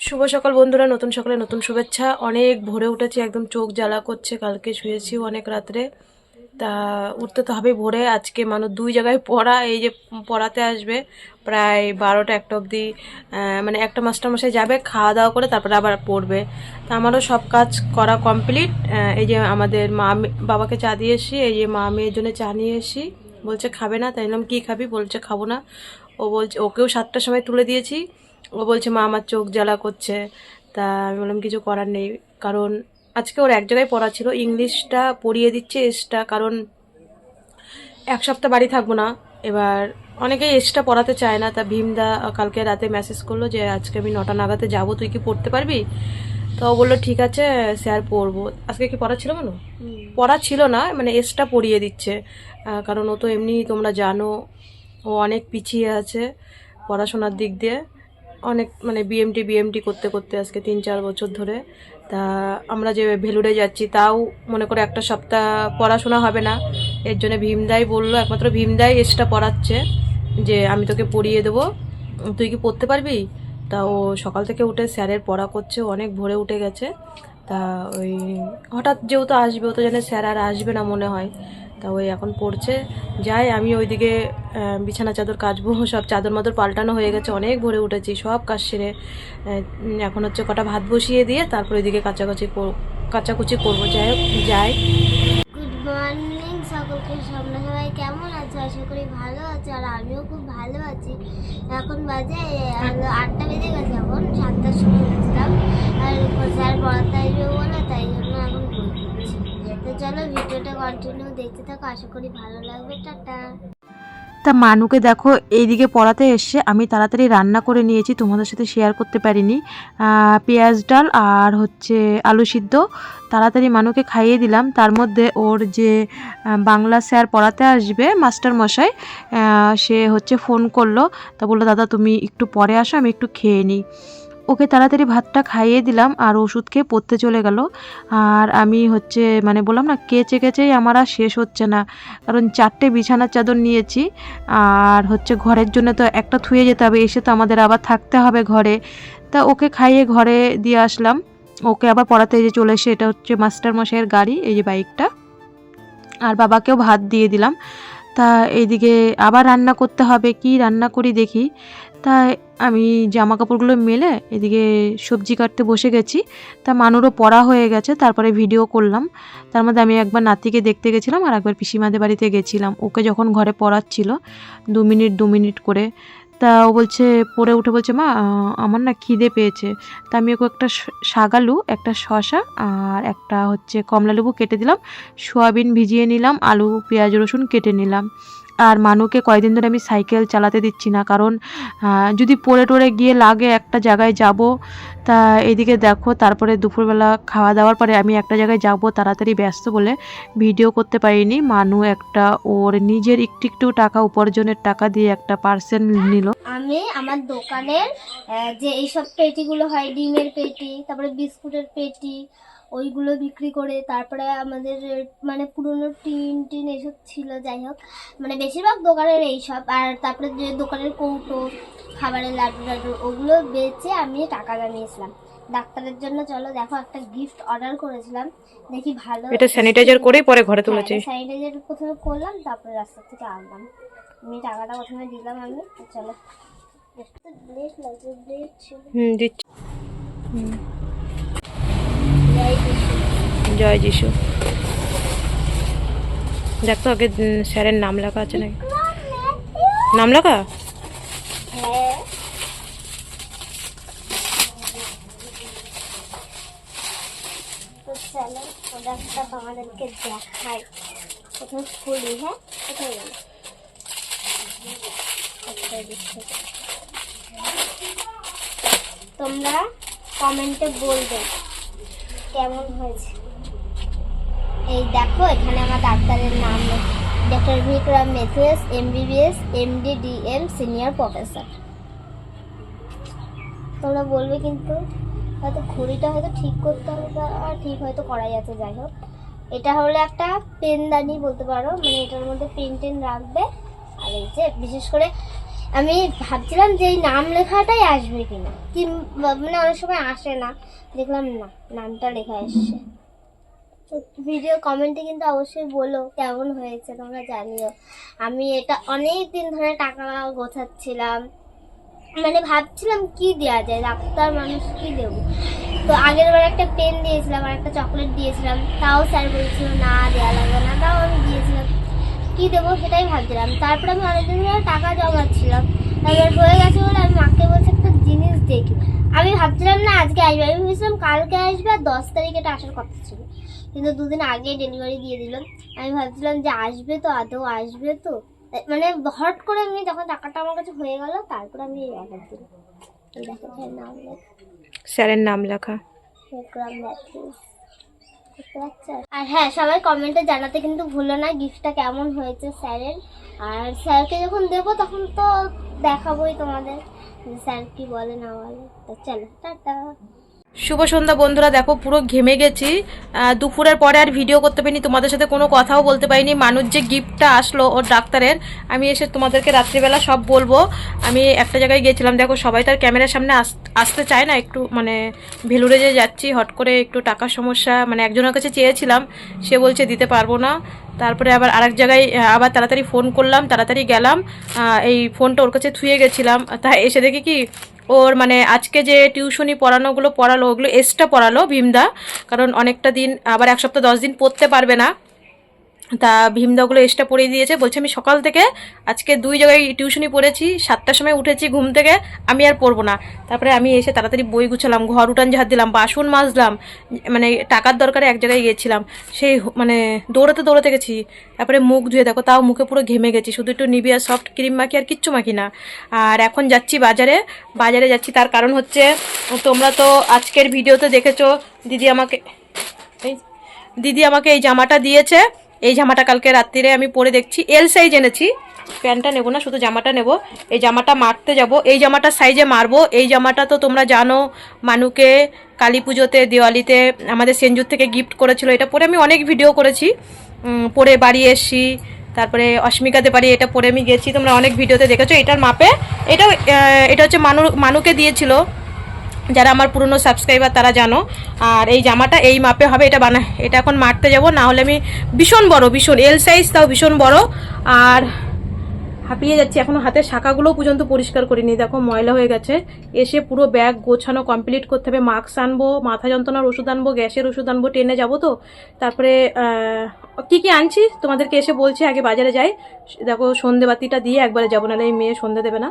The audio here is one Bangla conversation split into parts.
শুভ সকাল বন্ধুরা, নতুন সকালে নতুন শুভেচ্ছা। অনেক ভোরে উঠেছি, একদম চোখ জ্বালা করছে। কালকে শুয়েছি অনেক রাত্রে, তা উঠতে তো হবে ভোরে। আজকে মানুষ দুই জায়গায় পড়া, এই যে পড়াতে আসবে প্রায় 12টা 1টা অবধি, মানে একটা মাস্টারমশাই যাবে, খাওয়া দাওয়া করে তারপরে আবার পড়বে। তা আমারও সব কাজ করা কমপ্লিট। এই যে আমাদের মা বাবাকে চা দিয়ে এসি, এই যে মা মেয়ের জন্য চা নিয়ে এসি। বলছে খাবে না, তাই বললাম কী খাবি? বলছে খাবো না। ও বলছে, ওকেও 7টার সময় তুলে দিয়েছি। ও বলছে মা আমার চোখ জ্বালা করছে। তা আমি বললাম কিছু করার নেই, কারণ আজকে ওর এক জায়গায় পড়া ছিল, ইংলিশটা পড়িয়ে দিচ্ছে এসটা, কারণ এক সপ্তাহ বাড়ি থাকবো না। এবার অনেকেই এসটা পড়াতে চায় না। তা ভীমদা কালকে রাতে মেসেজ করলো যে আজকে আমি 9টা নাগাদে যাবো, তুই কি পড়তে পারবি? তো ও বললো ঠিক আছে স্যার পড়বো। আজকে কি পড়া ছিল? মানে পড়া ছিল না, মানে এসটা পড়িয়ে দিচ্ছে। কারণ ও তো এমনি তোমরা জানো ও অনেক পিছিয়ে আছে পড়াশোনার দিক দিয়ে। অনেক মানে বিএমটি করতে করতে আজকে 3-4 বছর ধরে। তা আমরা যে ভেলুড়ে যাচ্ছি, তাও মনে করে একটা সপ্তাহ পড়াশোনা হবে না। এর জন্য ভীমদাই বললো, একমাত্র ভীমদাই এসটা পড়াচ্ছে যে আমি তোকে পড়িয়ে দেবো, তুই কি পড়তে পারবি? তা ও সকাল থেকে উঠে স্যারের পড়া করছে, অনেক ভোরে উঠে গেছে। তা ওই হঠাৎ যেহেতু আসবে, ও তো জানে স্যার আর আসবে না মনে হয়। তা ওই এখন পড়ছে। যাই আমি ওইদিকে বিছানা চাদর কাচবো, সব চাদর মাদর পাল্টানো হয়ে গেছে, অনেক ভোরে উঠেছি, সব কাজ সেরে এখন হচ্ছে কটা ভাত বসিয়ে দিয়ে তারপর ওইদিকে কাচাকুচি করবো। যাই হোক যাই। গুড মর্নিং সকলকে। সবাই কেমন আছে? আশা করি ভালো আছে, আর আমিও খুব ভালো আছি। এখন বাজে 8টা বেজে গেছে, এখন 7টার সময় উঠেছিলাম, আর স্যার পড়াতে আসবে বলে তাই জন্য এখন বই পড়ছি। তো চলো ভিডিওটা কন্টিনিউ দেখতে থাকো, আশা করি ভালো লাগবে। টাটা। তা মানুকে দেখো এইদিকে পড়াতে এসছে, আমি তাড়াতাড়ি রান্না করে নিয়েছি, তোমাদের সাথে শেয়ার করতে পারিনি। পেঁয়াজ ডাল আর হচ্ছে আলু সিদ্ধ তাড়াতাড়ি মানুকে খাইয়ে দিলাম। তার মধ্যে ওর যে বাংলা স্যার পড়াতে আসবে মাস্টার মশাই, সে হচ্ছে ফোন করলো। তা বললো দাদা তুমি একটু পরে আসো, আমি একটু খেয়ে নিই। ওকে তাড়াতাড়ি ভাতটা খাইয়ে দিলাম আর ওষুধ খেয়ে পড়তে চলে গেল। আর আমি হচ্ছে মানে বললাম না, কেচে কেচেই আমার আর শেষ হচ্ছে না, কারণ 4টে বিছানার চাদর নিয়েছি। আর হচ্ছে ঘরের জন্য তো একটা থুয়ে যেতে হবে, এসে তো আমাদের আবার থাকতে হবে ঘরে। তা ওকে খাইয়ে ঘরে দিয়ে আসলাম। ওকে আবার পড়াতে যে চলে এসে, এটা হচ্ছে মাস্টার মশাইয়ের গাড়ি, এই যে বাইকটা। আর বাবাকেও ভাত দিয়ে দিলাম। তা এইদিকে আবার রান্না করতে হবে, কি রান্না করি দেখি। তাই আমি জামা কাপড়গুলো মেলে এদিকে সবজি কাটতে বসে গেছি। তা মানুরও পড়া হয়ে গেছে, তারপরে ভিডিও করলাম। তার মধ্যে আমি একবার নাতিকে দেখতে গেছিলাম আর একবার পিসিমাদের বাড়িতে গেছিলাম, ওকে যখন ঘরে পড়াচ্ছিল 2 মিনিট করে। তা ও বলছে, পড়ে উঠে বলছে মা আমার না খিদে পেয়েছে। তা আমি ওকে একটা শাকালু, একটা শসা আর একটা হচ্ছে কমলালেবু কেটে দিলাম, সোয়াবিন ভিজিয়ে নিলাম, আলু পেঁয়াজ রসুন কেটে নিলাম। আর মানুকে কয়দিন ধরে আমি সাইকেল চালাতে দিচ্ছি না, কারণ যদি পড়ে টড়ে গিয়ে লাগে একটা জায়গায় যাব। তা এদিকে দেখো তারপরে দুপুরবেলা খাওয়া দাওয়ার পরে আমি একটা জায়গায় যাব, তাড়াতাড়ি ব্যস্ত বলে ভিডিও করতে পারিনি। মানু একটা ওর নিজের একটু একটু টাকা উপার্জনের টাকা দিয়ে একটা পার্সেল নিল। আমি আমার দোকানের যে এইসব পেটিগুলো হয়, ডিমের পেটি, তারপরে বিস্কুটের পেটি, ওইগুলো বিক্রি করে, তারপরে আমাদের মানে পুরনো টিন এইসব ছিল, যাই হোক মানে বেশিরভাগ দোকানের এইসব, আর তারপরে যে দোকানের কৌটো, খাবারের লাড্ডু ওগুলো বেচে আমি টাকা জানিয়েছিলাম ডাক্তারের জন্য। চলো দেখো, একটা গিফট অর্ডার করেছিলাম, দেখি ভালো। এটা স্যানিটাইজার করেই পরে ঘরে তুলেছি। স্যানিটাইজার প্রথমে করলাম, তারপরে রাস্তা থেকে আনলাম। আমি টাকাটা প্রথমে দিলাম আমি। চলো দিচ্ছি। জয় যিশু। দেখ তো আগে স্যারের নাম লেখা আছে নাকি, নাম লেখা। হ্যাঁ, তো চলো প্রোডাক্টটা তোমাদেরকে দেখাই। প্রথমে খুলি। হ্যাঁ, কোথায় গেল? তোমরা কমেন্টে বলবে কেমন হয়েছে। এই দেখো, এখানে আমার ডাক্তারের নাম, doctor Vikram Mathias, MBBS, MD, DM, senior professor. তোমরা বলবে, কিন্তু হয়তো ঘড়িটা হয়তো ঠিক করতে হবে, বা ঠিক হয়তো করা যাচ্ছে। যাই হোক, এটা হলো একটা পেনদানি বলতে পারো, মানে এটার মধ্যে পেন টেন রাখবে। আর এই যে বিশেষ করে আমি ভাবছিলাম যে এই নাম লেখাটাই আসবে কিনা, কি মানে অনেক সময় আসে না, দেখলাম না নামটা লেখা এসছে। তো ভিডিও কমেন্টে কিন্তু অবশ্যই বলো কেমন হয়েছে, তোমরা জানিও। আমি এটা অনেক দিন ধরে টাকা গোছাচ্ছিলাম, মানে ভাবছিলাম কি দেওয়া যায়, ডাক্তার মানুষ কি দেবো। তো আগের বার একটা পেন দিয়েছিলাম আর একটা চকলেট দিয়েছিলাম, তাও স্যার বলছিল না দেওয়া লাগবে না, তাও আমি দিয়েছিলাম। কি দেবো সেটাই ভাবছিলাম। তারপর আমি অনেকদিন ধরে টাকা জমাচ্ছিলাম, এবার হয়ে গেছে বলে আমি মাকে বলছি একটা জিনিস দেখি। আমি ভাবছিলাম না আজকে আসবে, আমি ভেবেছিলাম কালকে আসবে আর 10 তারিখে এটা আসার কথা ছিল, কিন্তু দুদিন আগে ডেলিভারি দিয়ে দিলাম। আমি ভাবছিলাম যে আসবে তো, আদৌ আসবে তো, মানে হট করে আমি যখন টাকাটা আমার কাছে হয়ে গেল তারপর আমি অর্ডার দিলাম। দেখো স্যার নাম লেখা, স্যারের নাম লেখা। বিক্রম ম্যাথিউস। বুঝতে পারছো? আর হ্যাঁ, সবাই কমেন্টে জানাতে কিন্তু ভুলো না গিফটটা কেমন হয়েছে স্যারের। আর স্যারকে যখন দেবো তখন তো দেখাবোই তোমাদের যে স্যার কি বলে না বলে। তো চলো টাটা। শুভ সন্ধ্যা বন্ধুরা, দেখো পুরো ঘেমে গেছি। দুপুরের পরে আর ভিডিও করতে পারিনি, তোমাদের সাথে কোনো কথাও বলতে পারিনি। মানুষ যে গিফটটা আসলো ওর ডাক্তারের, আমি এসে তোমাদেরকে রাত্রিবেলা সব বলবো। আমি একটা জায়গায় গিয়েছিলাম, দেখো সবাই তার ক্যামেরার সামনে আসতে চায় না, একটু মানে ভেলুরে যে যাচ্ছি, হট করে একটু টাকার সমস্যা, মানে একজনের কাছে চেয়েছিলাম, সে বলছে দিতে পারবো না। তারপরে আবার আরেক জায়গায় আবার তাড়াতাড়ি ফোন করলাম, তাড়াতাড়ি গেলাম, এই ফোনটা ওর কাছে থুয়ে গেছিলাম। তাই এসে দেখি কি ওর মানে আজকে যে টিউশনি পড়ানোগুলো পড়ালো ওগুলো এক্সট্রা পড়ালো ভীমদা, কারণ অনেকটা দিন আবার 1 সপ্তাহ 10 দিন পড়তে পারবে না, তা ভীমদাগুলো এক্সট্রা পড়িয়ে দিয়েছে। বলছে আমি সকাল থেকে আজকে 2 জায়গায় টিউশনি পড়েছি, 7টার সময় উঠেছি ঘুম থেকে, আমি আর পড়বো না। তারপরে আমি এসে তাড়াতাড়ি বই গুছালাম, ঘর উঠান ঝাড় দিলাম, বাসন মাজলাম, মানে টাকার দরকারে এক জায়গায় গিয়েছিলাম, সেই মানে দৌড়াতে দৌড়াতে গেছি। তারপরে মুখ ধুয়ে দেখো, তাও মুখে পুরো ঘেমে গেছি, শুধু একটু নিভিয়া সফট ক্রিম মাখি আর কিচ্ছু মাখি না। আর এখন যাচ্ছি বাজারে, বাজারে যাচ্ছি তার কারণ হচ্ছে, তোমরা তো আজকের ভিডিওতে দেখেছো দিদি আমাকে এই জামাটা দিয়েছে। এই জামাটা কালকে রাত্রিরে আমি পরে দেখছি, এল সাইজ এনেছি, প্যান্টটা নেবো না, শুধু জামাটা নেব। এই জামাটা মারতে যাব, এই জামাটার সাইজে মারবো। এই জামাটা তো তোমরা জানো মানুকে কালী পুজোতে দিওয়ালিতে আমাদের সেনজুর থেকে গিফট করেছিল। এটা পরে আমি অনেক ভিডিও করেছি, পরে বাড়ি এসছি, তারপরে অস্মিকাতে বাড়ি এটা পরে আমি গেছি, তোমরা অনেক ভিডিওতে দেখেছো। এটার মাপে এটা হচ্ছে মানুকে দিয়েছিল, যারা আমার পুরনো সাবস্ক্রাইবার তারা জানো। আর এই জামাটা এই মাপে হবে, এটা এখন মারতে যাব, না হলে আমি ভীষণ এল সাইজ, তাও ভীষণ বড়। আর হাঁপিয়ে যাচ্ছি, এখনো হাতের শাখাগুলোও পর্যন্ত পরিষ্কার করিনি, দেখো ময়লা হয়ে গেছে। এসে পুরো ব্যাগ গোছানো কমপ্লিট করতে হবে, মাস্ক আনবো, মাথা যন্ত্রণার ওষুধ আনবো, গ্যাসের ওষুধ আনবো, ট্রেনে যাবো তো। তারপরে কি কি আনছি তোমাদেরকে এসে বলছি, আগে বাজারে যাই। দেখো সন্ধেবাতিটা দিয়ে একবারে যাবো, নাহলে এই মেয়ে সন্ধে দেবে না,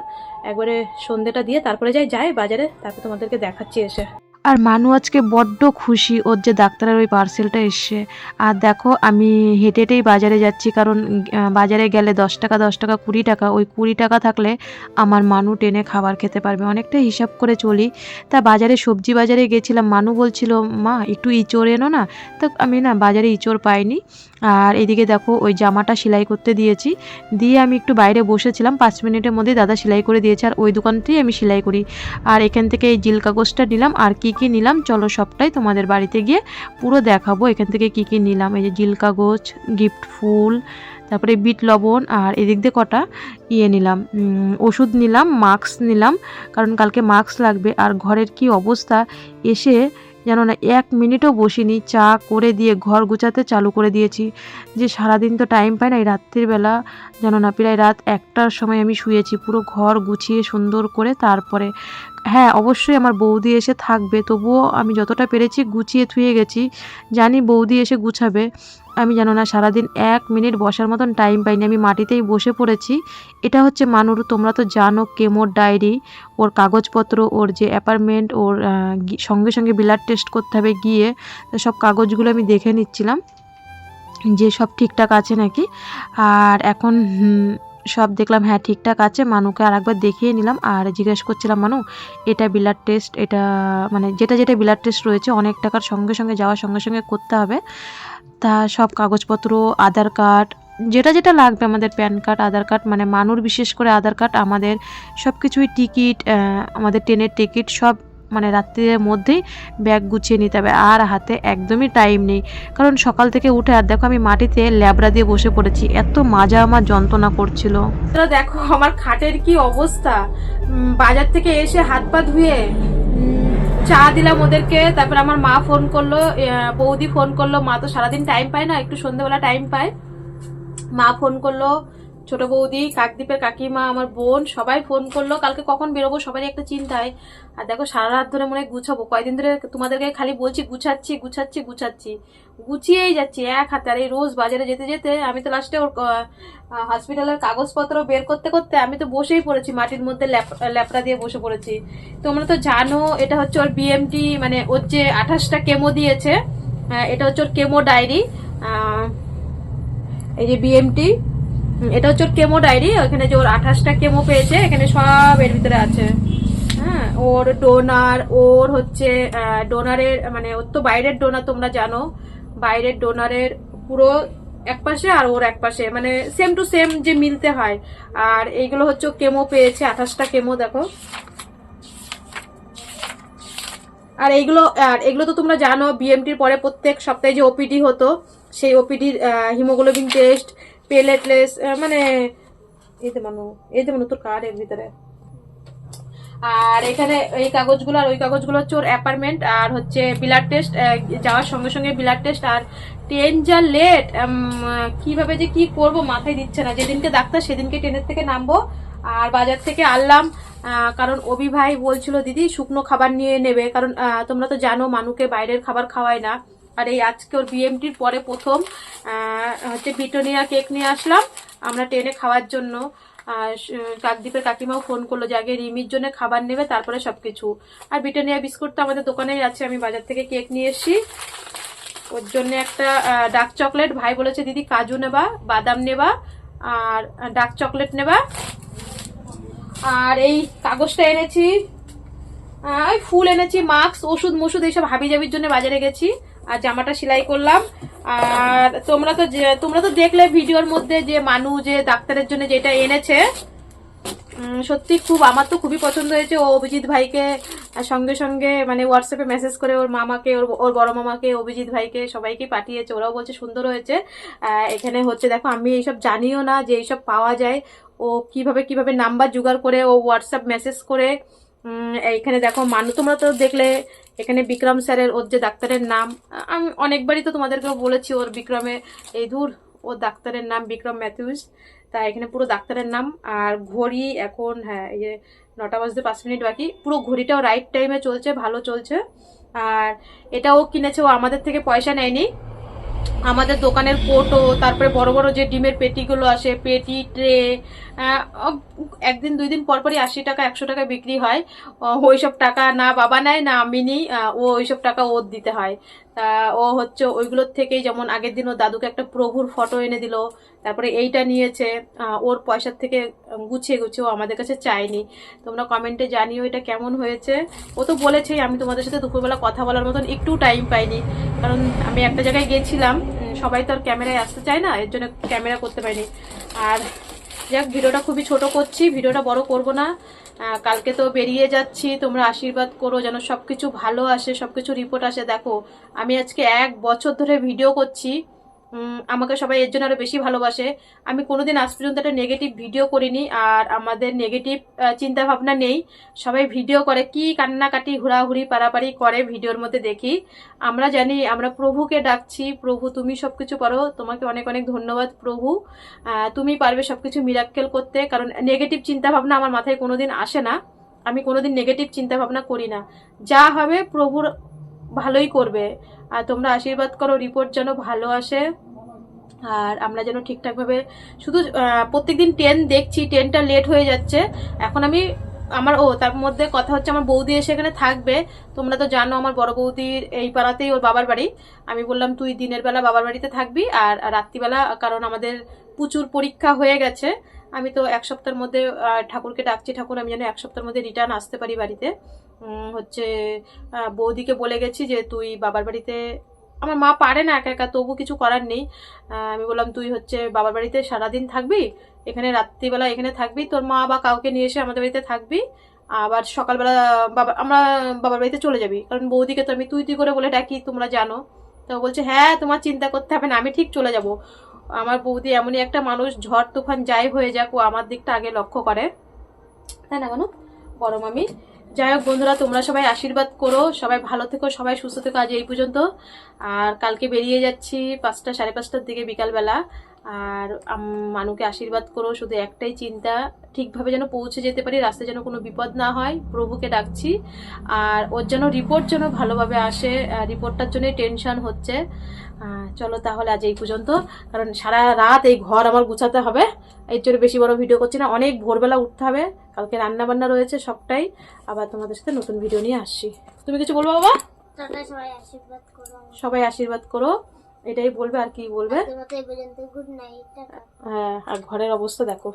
একবারে সন্ধেটা দিয়ে তারপরে যাই বাজারে, তারপরে তোমাদেরকে দেখাচ্ছি এসে। আর মানু আজকে বড্ড খুশি ওর যে ডাক্তারের ওই পার্সেলটা এসছে। আর দেখো আমি হেঁটে হেঁটেই বাজারে যাচ্ছি, কারণ বাজারে গেলে 10 টাকা 10 টাকা 20 টাকা, ওই 20 টাকা থাকলে আমার মানু টেনে খাবার খেতে পারবে, অনেকটা হিসাব করে চলি। তা বাজারে সবজি বাজারে গেছিলাম, মানু বলছিল মা একটু ইঁচড় এনো না, তো আমি না বাজারে ইঁচড় পাইনি। আর এদিকে দেখো ওই জামাটা সেলাই করতে দিয়েছি, দিয়ে আমি একটু বাইরে বসেছিলাম, 5 মিনিটের মধ্যে দাদা সেলাই করে দিয়েছে, আর ওই দোকানতেই আমি সেলাই করি। আর এখান থেকে এই জিল কাগজটা নিলাম, আর কি কি নিলাম চলো সবটাই তোমাদের বাড়িতে গিয়ে পুরো দেখাবো এখান থেকে কি কি নিলাম। এই যে জিল কাগজ, গিফট ফুল, তারপরে বিট লবণ, আর এদিক দিয়ে কটা নিলাম ওষুধ নিলাম, মাস্ক নিলাম, কারণ কালকে মাস্ক লাগবে। আর ঘরের কি অবস্থা, এসে যেন না 1 মিনিটও বসিনি, চা করে দিয়ে ঘর গুছাতে চালু করে দিয়েছি। যে সারাদিন তো টাইম পাই না, এই রাত্রিবেলা যেন না প্রায় রাত 1টার সময় আমি শুয়েছি, পুরো ঘর গুছিয়ে সুন্দর করে। তারপরে হ্যাঁ অবশ্যই আমার বৌদি এসে থাকবে, তবুও আমি যতটা পেরেছি গুছিয়ে থুয়ে গেছি, জানি বৌদি এসে গুছাবে। আমি জানো না সারাদিন 1 মিনিট বসার মতন টাইম পাইনি, আমি মাটিতেই বসে পড়েছি। এটা হচ্ছে মানুর, তোমরা তো জানো কেমোর ডায়েরি, ওর কাগজপত্র, ওর যে অ্যাপার্টমেন্ট, ওর সঙ্গে সঙ্গে ব্লাড টেস্ট করতে হবে গিয়ে, সব কাগজগুলো আমি দেখে নিচ্ছিলাম যে সব ঠিকঠাক আছে নাকি। আর এখন সব দেখলাম হ্যাঁ ঠিকঠাক আছে, মানুকে আর একবার দেখিয়ে নিলাম। আর জিজ্ঞেস করছিলাম মানু এটা ব্লাড টেস্ট, এটা মানে যেটা যেটা ব্লাড টেস্ট রয়েছে অনেক টাকার সঙ্গে সঙ্গে যাওয়ার সঙ্গে সঙ্গে করতে হবে। তা সব কাগজপত্র, আধার কার্ড, যেটা যেটা লাগবে আমাদের, প্যান কার্ড, আধার কার্ড, মানে মানুর বিশেষ করে আধার কার্ড, আমাদের সব কিছুই, টিকিট, আমাদের ট্রেনের টিকিট সব মানে রাত্রির মধ্যেই ব্যাগ গুছিয়ে নিতে হবে। আর হাতে একদমই টাইম নেই, কারণ সকাল থেকে উঠে আর দেখো আমি মাটিতে ল্যাবড়া দিয়ে বসে পড়েছি, এত মাজা আমার যন্ত্রণা করছিল। দেখো আমার খাটের কি অবস্থা, বাজার থেকে এসে হাত পা ধুয়ে চা দিলাম ওদেরকে, তারপর আমার মা ফোন করলো, বৌদি ফোন করলো, মা তো সারাদিন টাইম পায় না, একটু সন্ধ্যাবেলা টাইম পায়, মা ফোন করলো, ছোট বৌদি, কাকদ্বীপের কাকিমা, আমার বোন, সবাই ফোন করলো। কালকে কখন বেরোবো সবারই একটা চিন্তায়। আর দেখো সারা রাত ধরে মনে হয় গুছাবো, কয়দিন ধরে তোমাদেরকে খালি বলছি গুছাচ্ছি গুছাচ্ছি গুছাচ্ছি, গুছিয়েই যাচ্ছি এক হাতে। আর এই রোজ বাজারে যেতে যেতে আমি তো লাস্টে ওর হসপিটালের কাগজপত্র বের করতে করতে আমি তো বসেই পড়েছি, মাটির মধ্যে ল্যাপড়া দিয়ে বসে পড়েছি। তোমরা তো জানো এটা হচ্ছে ওর বিএমটি, মানে ওর যে 28টা কেমো দিয়েছে, এটা হচ্ছে ওর কেমো ডায়েরি। এই যে বিএমটি, এটা হচ্ছে ওর কেমো ডায়েরি, ওখানে যে ওর 28টা কেমো পেয়েছে এখানে সব এর ভিতরে আছে। হ্যাঁ, ওর ডোনার, ওর হচ্ছে ডোনারের, মানে ওর তো বাইরের ডোনার তোমরা জানো, বাইরের ডোনারের পুরো এক পাশে আর ওর এক পাশে, মানে সেম টু সেম যে মিলতে হয়। আর এইগুলো হচ্ছে কেমো পেয়েছে, 28টা কেমো দেখো। আর এগুলো তো তোমরা জানো, বিএমটির পরে প্রত্যেক সপ্তাহে যে ওপিডি হতো, সেই ওপিডির হিমোগ্লোবিন টেস্ট, প্লেটলেস, মানে এই যে তোর কার্ড এর ভিতরে। আর এখানে এই কাগজগুলো আর ওই কাগজগুলো হচ্ছে ওর অ্যাপার্টমেন্ট, আর হচ্ছে ব্লাড টেস্ট, যাওয়ার সঙ্গে সঙ্গে ব্লাড টেস্ট। আর ট্রেন যা লেট, কিভাবে যে কি করব মাথায় দিচ্ছে না, যেদিনকে ডাক্তার সেদিনকে ট্রেনের থেকে নামবো। আর বাজার থেকে আনলাম, কারণ অভি ভাই বলছিল দিদি শুকনো খাবার নিয়ে নেবে, কারণ তোমরা তো জানো মানুকে বাইরের খাবার খাওয়ায় না। আর এই আজকে ওর বিএমটির পরে প্রথম হচ্ছে ব্রিটানিয়া কেক নিয়ে আসলাম আমরা ট্রেনে খাওয়ার জন্য। কাকদ্বীপের কাকিমাও ফোন করলো যে আগে রিমির জন্য খাবার নেবে তারপরে সবকিছু। আর ব্রিটানিয়া বিস্কুট তো আমাদের দোকানেই আছে, আমি বাজার থেকে কেক নিয়ে এসেছি। ওর জন্য একটা ডার্ক চকলেট, ভাই বলেছে দিদি কাজু নেবা, বাদাম নেবা, আর ডার্ক চকলেট নেবা। আর এই কাগজটা এনেছি, ওই ফুল এনেছি, মাস্ক, ওষুধ মষুধ এইসব হাবি জাবির জন্য বাজারে গেছি। আর জামাটা সেলাই করলাম। আর তোমরা তো দেখলে ভিডিওর মধ্যে যে মানু যে ডাক্তারের জন্য যেটা এনেছে, সত্যি আমার তো খুবই পছন্দ হয়েছে। ও অভিজিৎ ভাইকে সঙ্গে সঙ্গে মানে হোয়াটসঅ্যাপে মেসেজ করে ওর মামাকে, ওর বড় মামাকে, অভিজিৎ ভাইকে সবাইকে পাঠিয়েছে, ওরাও বলছে সুন্দর হয়েছে। এখানে হচ্ছে দেখো আমি এইসব জানিও না যে এইসব পাওয়া যায়, ও কিভাবে নাম্বার জোগাড় করে ও হোয়াটসঅ্যাপ মেসেজ করে। এইখানে দেখো মানু, তোমরা তো দেখলে এখানে বিক্রম স্যারের, ওর যে ডাক্তারের নাম, আমি অনেকবারই তো তোমাদেরকেও বলেছি ওর বিক্রমে, এই ধুর ওর ডাক্তারের নাম বিক্রম ম্যাথিউস, তা এখানে পুরো ডাক্তারের নাম। আর ঘড়ি এখন, হ্যাঁ এই যে 9টা বাজতে 5 মিনিট বাকি, পুরো ঘড়িটাও রাইট টাইমে চলছে, ভালো চলছে। আর এটাও কিনেছে, ও আমাদের থেকে পয়সা নেয়নি, আমাদের দোকানের কোটো, তারপরে বড় বড় যে ডিমের পেটিগুলো আসে, পেটি ট্রে, একদিন 2 দিন পরপরই 80 টাকা 100 টাকা বিক্রি হয়। ওইসব টাকা না বাবা নেয় না আমি নিই, ও ওইসব টাকা ওর দিতে হয়। তা ও হচ্ছে ওইগুলোর থেকেই, যেমন আগের দিন ও দাদুকে একটা প্রভুর ফটো এনে দিল, তারপরে এইটা নিয়েছে, ওর পয়সার থেকে গুছিয়ে ও আমাদের কাছে চায়নি। তোমরা কমেন্টে জানিও এটা কেমন হয়েছে। ও তো বলেছেই, আমি তোমাদের সাথে দুপুরবেলা কথা বলার মতন একটু টাইম পাইনি, কারণ আমি একটা জায়গায় গেছিলাম, সবাই তো আর ক্যামেরায় আসতে চায় না, এর জন্য ক্যামেরা করতে পারিনি। আর যাক, ভিডিওটা খুবই ছোট করছি, ভিডিওটা বড় করব না। কালকে তো বেরিয়ে যাচ্ছি, তোমরা আশীর্বাদ করো যেন সবকিছু ভালো আসে, সবকিছু রিপোর্ট আসে। দেখো আমি আজকে 1 বছর ধরে ভিডিও করছি, আমাকে সবাই এর জন্য আরো বেশি ভালোবাসে। আমি কোনোদিন আজ পর্যন্ত একটা নেগেটিভ ভিডিও করিনি, আর আমাদের নেগেটিভ চিন্তা ভাবনা নেই। সবাই ভিডিও করে কি কান্নাকাটি হুড়াহুড়ি পারাপারি করে, ভিডিওর মধ্যে দেখি। আমরা জানি আমরা প্রভুকে ডাকছি, প্রভু তুমি সবকিছু পারো, তোমাকে অনেক অনেক ধন্যবাদ প্রভু, তুমি পারবে সবকিছু মিরাক্কেল করতে। কারণ নেগেটিভ চিন্তা ভাবনা আমার মাথায় কোনোদিন আসে না, আমি কোনোদিন নেগেটিভ চিন্তা ভাবনা করি না, যা হবে প্রভুর ভালোই করবে। আর তোমরা আশীর্বাদ করো রিপোর্ট যেন ভালো আসে, আর আমরা যেন ঠিকঠাকভাবে, শুধু প্রত্যেকদিন ট্রেন দেখছি, ট্রেনটা লেট হয়ে যাচ্ছে। এখন আমি তার মধ্যে কথা হচ্ছে, আমার বৌদি এসে এখানে থাকবে। তোমরা তো জানো আমার বড় বৌদির এই পাড়াতেই ওর বাবার বাড়ি। আমি বললাম তুই দিনের বেলা বাবার বাড়িতে থাকবি, আর রাত্রিবেলা, কারণ আমাদের প্রচুর পরীক্ষা হয়ে গেছে, আমি তো 1 সপ্তাহের মধ্যে ঠাকুরকে ডাকছি, ঠাকুর আমি যেন 1 সপ্তাহের মধ্যে রিটার্ন আসতে পারি বাড়িতে। হচ্ছে বৌদিকে বলে গেছি যে তুই বাবার বাড়িতে, আমার মা পারে না একা একা, তবু কিছু করার নেই। আমি বললাম তুই হচ্ছে বাবার বাড়িতে সারাদিন থাকবি, এখানে রাত্রিবেলা এখানে থাকবি, তোর মা বা কাউকে নিয়ে এসে আমাদের বাড়িতে থাকবি, আবার সকালবেলা আমরা বাবার বাড়িতে চলে যাবি, কারণ বৌদিকে তো আমি তুই তুই করে বলে ডাকি, তোমরা জানো। তো বলছে হ্যাঁ তোমার চিন্তা করতে হবে না, আমি ঠিক চলে যাব। আমার বৌদি এমনই একটা মানুষ, ঝড় তুফান যাই হয়ে যাক ও আমার দিকটা আগে লক্ষ্য করে, তাই না কোনো বড় মামি? যাই হোক বন্ধুরা, তোমরা সবাই আশীর্বাদ করো, সবাই ভালো থেকো, সবাই সুস্থ থেকো। আজ এই পর্যন্ত। আর কালকে বেরিয়ে যাচ্ছি 5টা 5:30টার দিকে বিকালবেলা। আর মানুকে আশীর্বাদ করো, শুধু একটাই চিন্তা, ঠিকভাবে যেন পৌঁছে যেতে পারি, রাস্তায় যেন কোনো বিপদ না হয়, প্রভুকে ডাকছি। আর ওর যেন রিপোর্ট যেন ভালোভাবে আসে, রিপোর্টটার জন্যই টেনশন হচ্ছে। চলো তাহলে আজ এই পর্যন্ত, কারণ সারা রাত এই ঘর আমার গুছাতে হবে, এর জন্য বেশি বড় ভিডিও করছি না। অনেক ভোরবেলা উঠতে হবে, কালকে রান্না বান্না রয়েছে সবটাই। আবার তোমাদের সাথে নতুন ভিডিও নিয়ে আসছি। তুমি কিছু বলবো বাবা? টাটা, সবাই আশীর্বাদ করো। সবাই আশীর্বাদ করো, এটাই বলবে, আর কি বলবে? এই পর্যন্ত, গুড নাইট, টাটা। হ্যাঁ, আর ঘরের অবস্থা দেখো।